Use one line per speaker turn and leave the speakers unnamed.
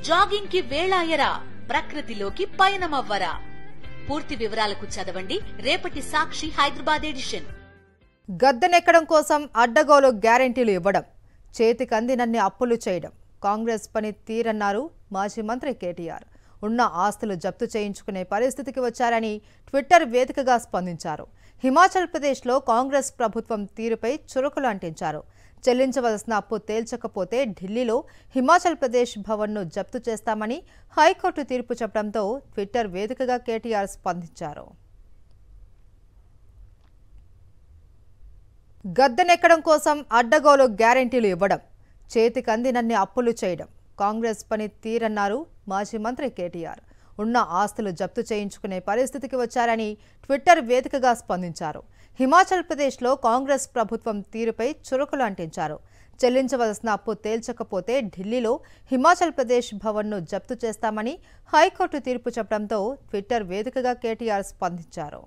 Jogging కి వేళాయరా, ప్రకృతిలోకి పయనమవ్వరా. పూర్తి వివరాలకు చదవండి రేపటి సాక్షి హైదరాబాద్ ఎడిషన్.
గద్దెనెక్కడం కోసం అడ్డగోలు గ్యారెంటీలు ఇవ్వడం, చేతికందినన్ని అప్పులు చేయడం కాంగ్రెస్ పని తీరన్నారు మాజీ మంత్రి కేటీఆర్. ఉన్న ఆస్తులు జప్తు చేయించుకునే పరిస్థితికి వచ్చారని ట్విట్టర్ వేదికగా స్పందించారు. హిమాచల్ ప్రదేశ్లో కాంగ్రెస్ ప్రభుత్వం తీరుపై చురుకులు అంటించారు. చెల్లించవలసిన అప్పు తేల్చకపోతే ఢిల్లీలో హిమాచల్ ప్రదేశ్ భవన్ను జప్తు చేస్తామని హైకోర్టు తీర్పు చెప్పడంతో ట్విట్టర్ వేదికగా కేటీఆర్ స్పందించారు. గద్దెనెక్కడం కోసం అడ్డగోలు గ్యారెంటీలు ఇవ్వడం, చేతికందినన్ని అప్పులు చేయడం కాంగ్రెస్ పని తీరన్నారు మాజీ మంత్రి కేటీఆర్. ఉన్న ఆస్తులు జప్తు చేయించుకునే పరిస్థితికి వచ్చారని ట్విట్టర్ వేదికగా స్పందించారు. హిమాచల్ ప్రదేశ్లో కాంగ్రెస్ ప్రభుత్వం తీరుపై చురుకులు అంటించారు. చెల్లించవలసిన అప్పు తేల్చకపోతే ఢిల్లీలో హిమాచల్ ప్రదేశ్ భవన్ను జప్తు చేస్తామని హైకోర్టు తీర్పు చెప్పడంతో ట్విట్టర్ వేదికగా కేటీఆర్ స్పందించారు.